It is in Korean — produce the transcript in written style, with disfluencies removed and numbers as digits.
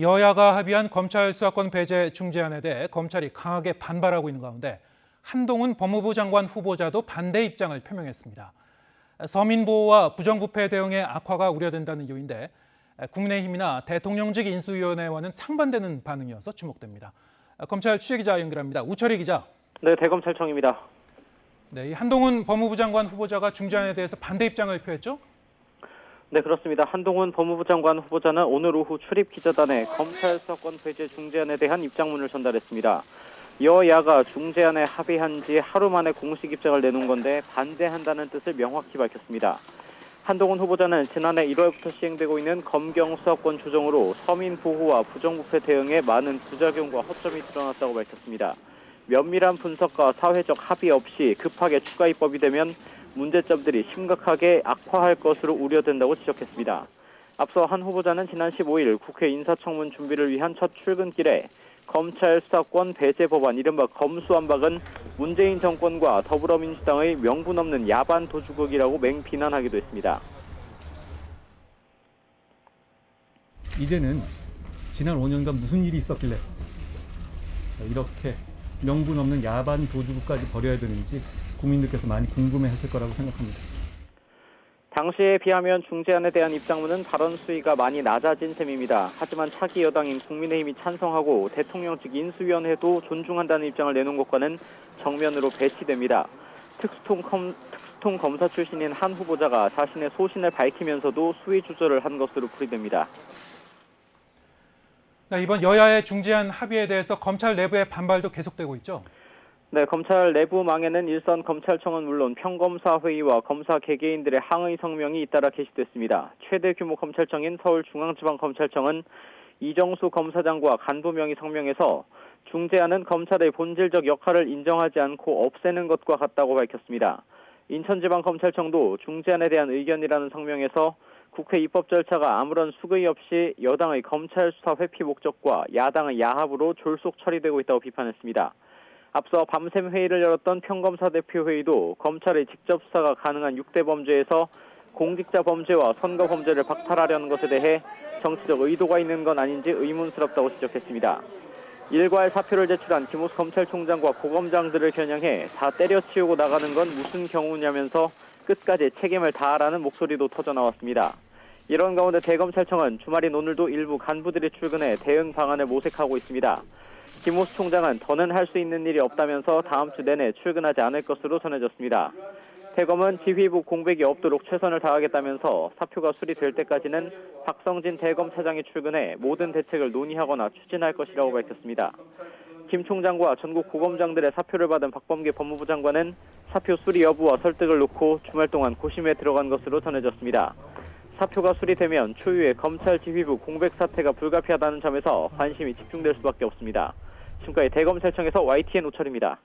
여야가 합의한 검찰 수사권 배제 중재안에 대해 검찰이 강하게 반발하고 있는 가운데 한동훈 법무부 장관 후보자도 반대 입장을 표명했습니다. 서민 보호와 부정부패 대응의 악화가 우려된다는 요인데 국민의힘이나 대통령직 인수위원회와는 상반되는 반응이어서 주목됩니다. 검찰 취재기자 연결합니다. 우철희 기자. 네, 대검찰청입니다. 네, 한동훈 법무부 장관 후보자가 중재안에 대해서 반대 입장을 표했죠? 네, 그렇습니다. 한동훈 법무부 장관 후보자는 오늘 오후 출입 기자단에 검찰 수사권 배제 중재안에 대한 입장문을 전달했습니다. 여야가 중재안에 합의한 지 하루 만에 공식 입장을 내놓은 건데 반대한다는 뜻을 명확히 밝혔습니다. 한동훈 후보자는 지난해 1월부터 시행되고 있는 검경 수사권 조정으로 서민 보호와 부정부패 대응에 많은 부작용과 허점이 드러났다고 밝혔습니다. 면밀한 분석과 사회적 합의 없이 급하게 추가 입법이 되면 문제점들이 심각하게 악화할 것으로 우려된다고 지적했습니다. 앞서 한 후보자는 지난 15일 국회 인사청문 준비를 위한 첫 출근길에 검찰 수사권 배제 법안 이른바 검수완박은 문재인 정권과 더불어민주당의 명분 없는 야반 도주극이라고 맹비난하기도 했습니다. 이제는 지난 5년간 무슨 일이 있었길래 이렇게 명분 없는 야반 도주극까지 벌여야 되는지 국민들께서 많이 궁금해하실 거라고 생각합니다. 당시에 비하면 중재안에 대한 입장문은 발언 수위가 많이 낮아진 셈입니다. 하지만 차기 여당인 국민의힘이 찬성하고 대통령직 인수위원회도 존중한다는 입장을 내놓은 것과는 정면으로 배치됩니다. 특수통 검사 출신인 한 후보자가 자신의 소신을 밝히면서도 수위 조절을 한 것으로 풀이됩니다. 네, 이번 여야의 중재안 합의에 대해서 검찰 내부의 반발도 계속되고 있죠? 네, 검찰 내부망에는 일선 검찰청은 물론 평검사회의와 검사 개개인들의 항의 성명이 잇따라 게시됐습니다. 최대 규모 검찰청인 서울중앙지방검찰청은 이정수 검사장과 간부 명의 성명에서 중재안은 검찰의 본질적 역할을 인정하지 않고 없애는 것과 같다고 밝혔습니다. 인천지방검찰청도 중재안에 대한 의견이라는 성명에서 국회 입법 절차가 아무런 수의 없이 여당의 검찰 수사 회피 목적과 야당의 야합으로 졸속 처리되고 있다고 비판했습니다. 앞서 밤샘 회의를 열었던 평검사 대표회의도 검찰의 직접 수사가 가능한 6대 범죄에서 공직자 범죄와 선거 범죄를 박탈하려는 것에 대해 정치적 의도가 있는 건 아닌지 의문스럽다고 지적했습니다. 일괄 사표를 제출한 김호수 검찰총장과 고검장들을 겨냥해 다 때려치우고 나가는 건 무슨 경우냐면서 끝까지 책임을 다하라는 목소리도 터져나왔습니다. 이런 가운데 대검찰청은 주말인 오늘도 일부 간부들이 출근해 대응 방안을 모색하고 있습니다. 김호수 총장은 더는 할 수 있는 일이 없다면서 다음 주 내내 출근하지 않을 것으로 전해졌습니다. 대검은 지휘부 공백이 없도록 최선을 다하겠다면서 사표가 수리될 때까지는 박성진 대검 차장이 출근해 모든 대책을 논의하거나 추진할 것이라고 밝혔습니다. 김 총장과 전국 고검장들의 사표를 받은 박범계 법무부 장관은 사표 수리 여부와 설득을 놓고 주말 동안 고심에 들어간 것으로 전해졌습니다. 사표가 수리되면 추후에 검찰 지휘부 공백 사태가 불가피하다는 점에서 관심이 집중될 수밖에 없습니다. 지금까지 대검찰청에서 YTN 우철입니다.